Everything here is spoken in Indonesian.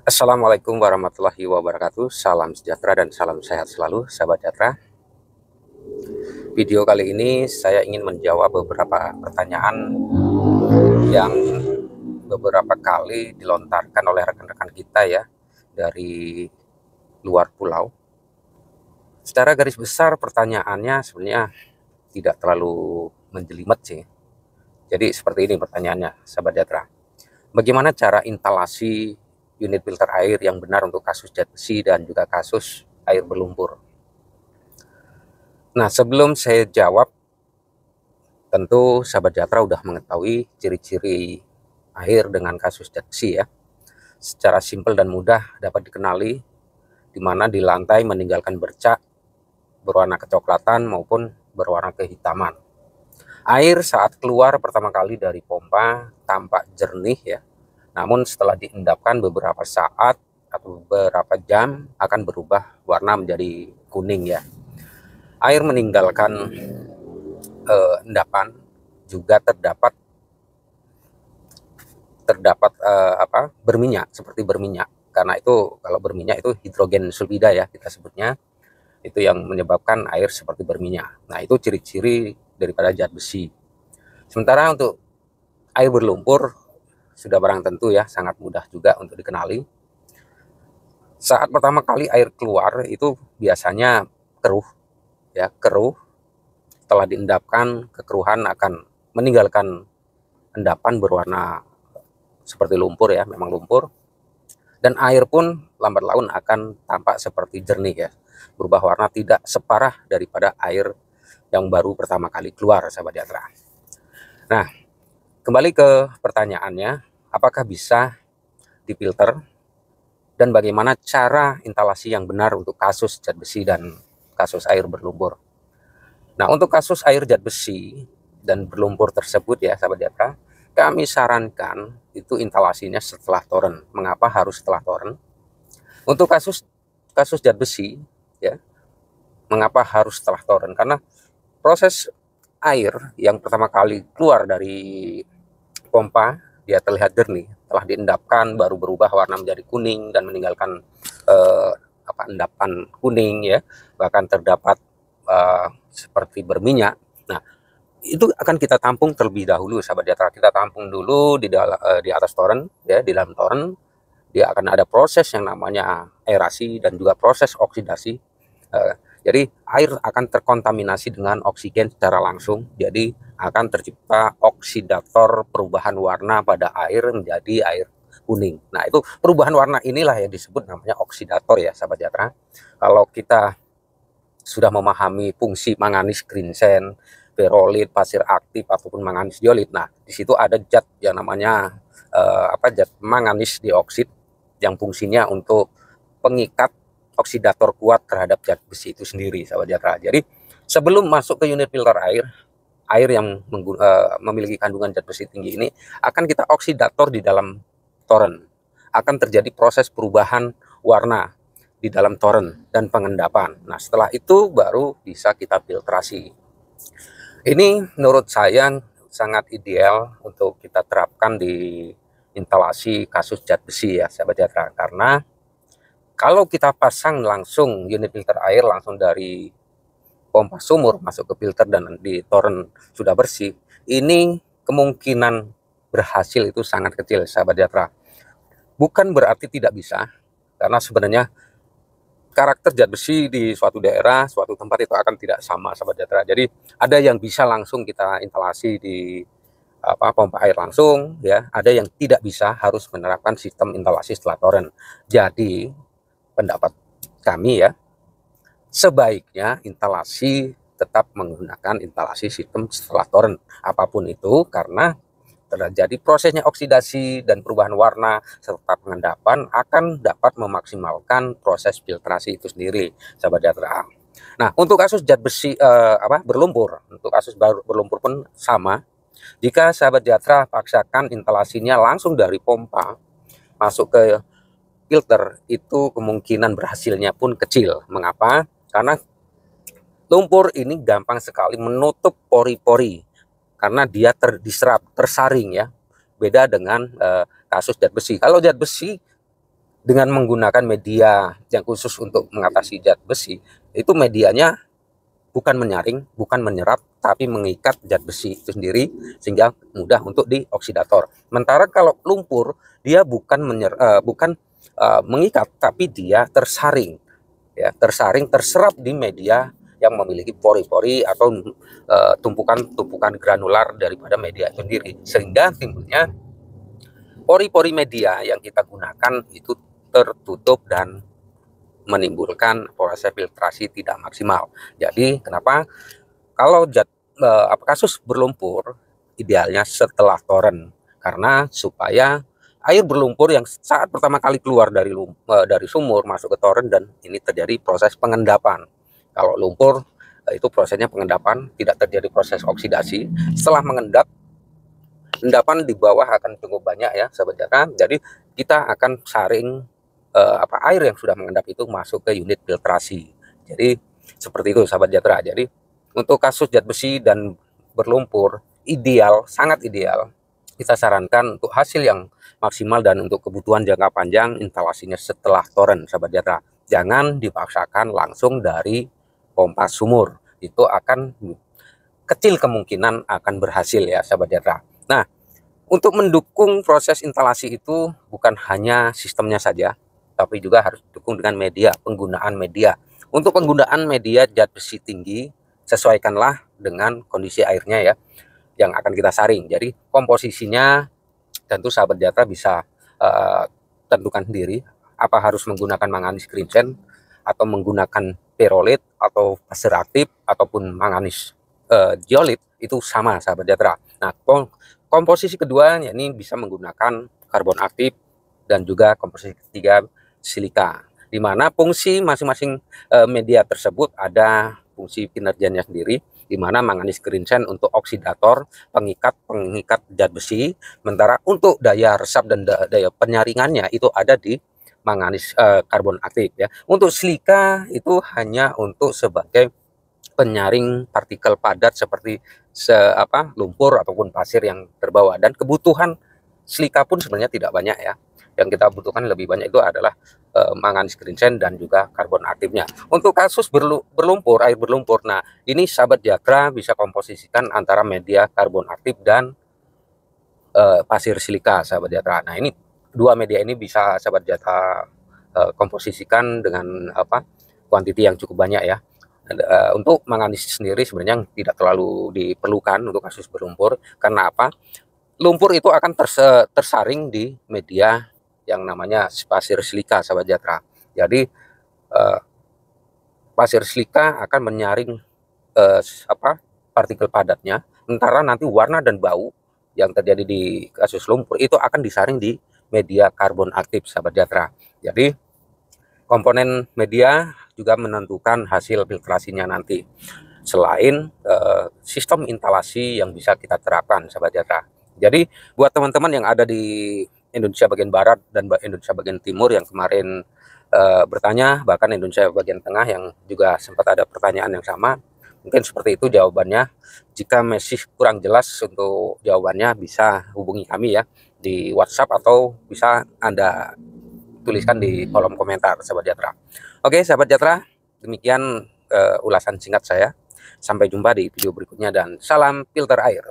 Assalamualaikum warahmatullahi wabarakatuh. Salam sejahtera dan salam sehat selalu, sahabat Jatra. Video kali ini saya ingin menjawab beberapa pertanyaan yang beberapa kali dilontarkan oleh rekan-rekan kita ya dari luar pulau. Secara garis besar pertanyaannya sebenarnya tidak terlalu menjelimet sih. Jadi seperti ini pertanyaannya, sahabat Jatra. Bagaimana cara instalasi unit filter air yang benar untuk kasus zat besi dan juga kasus air berlumpur? Nah, sebelum saya jawab, tentu sahabat Jatra udah mengetahui ciri-ciri air dengan kasus zat besi ya. Secara simpel dan mudah dapat dikenali, di mana di lantai meninggalkan bercak berwarna kecoklatan maupun berwarna kehitaman. Air saat keluar pertama kali dari pompa tampak jernih ya, namun setelah diendapkan beberapa saat atau beberapa jam akan berubah warna menjadi kuning ya. Air meninggalkan endapan juga terdapat berminyak, seperti berminyak. Karena itu kalau berminyak itu hidrogen sulfida ya kita sebutnya, itu yang menyebabkan air seperti berminyak. Nah, itu ciri-ciri daripada zat besi. Sementara untuk air berlumpur sudah barang tentu ya, sangat mudah juga untuk dikenali. Saat pertama kali air keluar itu biasanya keruh ya, keruh. Setelah diendapkan, kekeruhan akan meninggalkan endapan berwarna seperti lumpur ya, memang lumpur. Dan air pun lambat laun akan tampak seperti jernih ya, berubah warna tidak separah daripada air yang baru pertama kali keluar, sahabat Jatra. Nah, kembali ke pertanyaannya, apakah bisa difilter dan bagaimana cara instalasi yang benar untuk kasus zat besi dan kasus air berlumpur? Nah, untuk kasus air zat besi dan berlumpur tersebut ya, sahabat Jatra, kami sarankan itu instalasinya setelah toren. Mengapa harus setelah toren? Untuk kasus zat besi ya, mengapa harus setelah toren? Karena proses air yang pertama kali keluar dari pompa dia terlihat jernih, telah diendapkan baru berubah warna menjadi kuning dan meninggalkan endapan kuning ya, bahkan terdapat seperti berminyak. Nah, itu akan kita tampung terlebih dahulu, sahabat Jatra. Kita tampung dulu di atas toren ya, di dalam toren dia akan ada proses yang namanya aerasi dan juga proses oksidasi. Jadi air akan terkontaminasi dengan oksigen secara langsung, jadi akan tercipta oksidator perubahan warna pada air menjadi air kuning. Nah, itu perubahan warna inilah yang disebut namanya oksidator ya, sahabat Jatra. Kalau kita sudah memahami fungsi manganis greensen, ferolit, pasir aktif ataupun manganis diolit. Nah, di situ ada zat yang namanya zat manganis dioksid yang fungsinya untuk pengikat oksidator kuat terhadap zat besi itu sendiri, sahabat Jatra. Jadi sebelum masuk ke unit filter air yang memiliki kandungan zat besi tinggi ini akan kita oksidator di dalam toren. Akan terjadi proses perubahan warna di dalam toren dan pengendapan. Nah, setelah itu baru bisa kita filtrasi. Ini menurut saya sangat ideal untuk kita terapkan di instalasi kasus zat besi ya, sahabat Jatra. Karena kalau kita pasang langsung unit filter air langsung dari pompa sumur masuk ke filter dan di toren sudah bersih, ini kemungkinan berhasil itu sangat kecil, sahabat Jatra. Bukan berarti tidak bisa, karena sebenarnya karakter zat besi di suatu daerah, suatu tempat itu akan tidak sama, sahabat Jatra. Jadi ada yang bisa langsung kita instalasi di pompa air langsung ya, ada yang tidak bisa, harus menerapkan sistem instalasi setelah toren. Jadi pendapat kami ya, sebaiknya instalasi tetap menggunakan instalasi sistem setelah toren apapun itu, karena terjadi prosesnya oksidasi dan perubahan warna serta pengendapan akan dapat memaksimalkan proses filtrasi itu sendiri, sahabat Jatra. Nah, untuk kasus zat besi berlumpur, untuk kasus berlumpur pun sama. Jika sahabat Jatra paksakan instalasinya langsung dari pompa masuk ke filter, itu kemungkinan berhasilnya pun kecil. Mengapa? Karena lumpur ini gampang sekali menutup pori-pori karena dia diserap, tersaring ya. Beda dengan kasus zat besi. Kalau zat besi dengan menggunakan media yang khusus untuk mengatasi zat besi, itu medianya bukan menyaring, bukan menyerap, tapi mengikat zat besi itu sendiri sehingga mudah untuk dioksidator. Sementara kalau lumpur dia bukan mengikat, tapi dia tersaring, ya, terserap di media yang memiliki pori-pori atau tumpukan-tumpukan granular daripada media itu sendiri, sehingga timbulnya pori-pori media yang kita gunakan itu tertutup dan menimbulkan proses filtrasi tidak maksimal. Jadi kenapa kalau kasus berlumpur idealnya setelah toren, karena supaya air berlumpur yang saat pertama kali keluar dari sumur masuk ke toren, dan ini terjadi proses pengendapan. Kalau lumpur itu prosesnya pengendapan, tidak terjadi proses oksidasi. Setelah mengendap, endapan di bawah akan cukup banyak ya sahabat jatra. Jadi kita akan saring air yang sudah mengendap itu masuk ke unit filtrasi. Jadi seperti itu sahabat jatra. Jadi untuk kasus zat besi dan berlumpur ideal, sangat ideal, kita sarankan untuk hasil yang maksimal dan untuk kebutuhan jangka panjang instalasinya setelah toren sahabat jatra. Jangan dipaksakan langsung dari pompa sumur, itu akan kecil kemungkinan akan berhasil ya sahabat jatra. Nah, untuk mendukung proses instalasi itu bukan hanya sistemnya saja, tapi juga harus didukung dengan media, penggunaan media. Untuk penggunaan media zat besi tinggi, sesuaikanlah dengan kondisi airnya ya, yang akan kita saring. Jadi komposisinya tentu sahabat jatra bisa tentukan sendiri, apa harus menggunakan manganis crimson, atau menggunakan perolit, atau pasir aktif, ataupun manganis diolit, itu sama sahabat jatra. Nah, komposisi kedua yakni bisa menggunakan karbon aktif, dan juga komposisi ketiga silika, di mana fungsi masing-masing media tersebut ada fungsi kinerjanya sendiri, di mana manganis crimson untuk oksidator, pengikat zat besi, sementara untuk daya resap dan daya penyaringannya itu ada di manganis karbon aktif ya. Untuk silika itu hanya untuk sebagai penyaring partikel padat seperti lumpur ataupun pasir yang terbawa, dan kebutuhan silika pun sebenarnya tidak banyak ya. Yang kita butuhkan lebih banyak itu adalah manganis crimson dan juga karbon aktifnya. Untuk kasus berlumpur, air berlumpur, nah ini sahabat jatra bisa komposisikan antara media karbon aktif dan pasir silika sahabat jatra. Nah, ini dua media ini bisa sahabat jatra komposisikan dengan kuantiti yang cukup banyak ya. Untuk manganis sendiri sebenarnya tidak terlalu diperlukan untuk kasus berlumpur, karena apa? Lumpur itu akan tersaring di media yang namanya pasir silika sahabat jatra. Jadi pasir silika akan menyaring partikel padatnya, sementara nanti warna dan bau yang terjadi di kasus lumpur itu akan disaring di media karbon aktif sahabat jatra. Jadi komponen media juga menentukan hasil filtrasinya nanti, selain sistem instalasi yang bisa kita terapkan sahabat jatra. Jadi buat teman-teman yang ada di Indonesia bagian barat dan Indonesia bagian timur yang kemarin bertanya, bahkan Indonesia bagian tengah yang juga sempat ada pertanyaan yang sama, mungkin seperti itu jawabannya. Jika masih kurang jelas untuk jawabannya, bisa hubungi kami ya di WhatsApp, atau bisa Anda tuliskan di kolom komentar sahabat jatra. Oke sahabat jatra, demikian ulasan singkat saya. Sampai jumpa di video berikutnya dan salam filter air.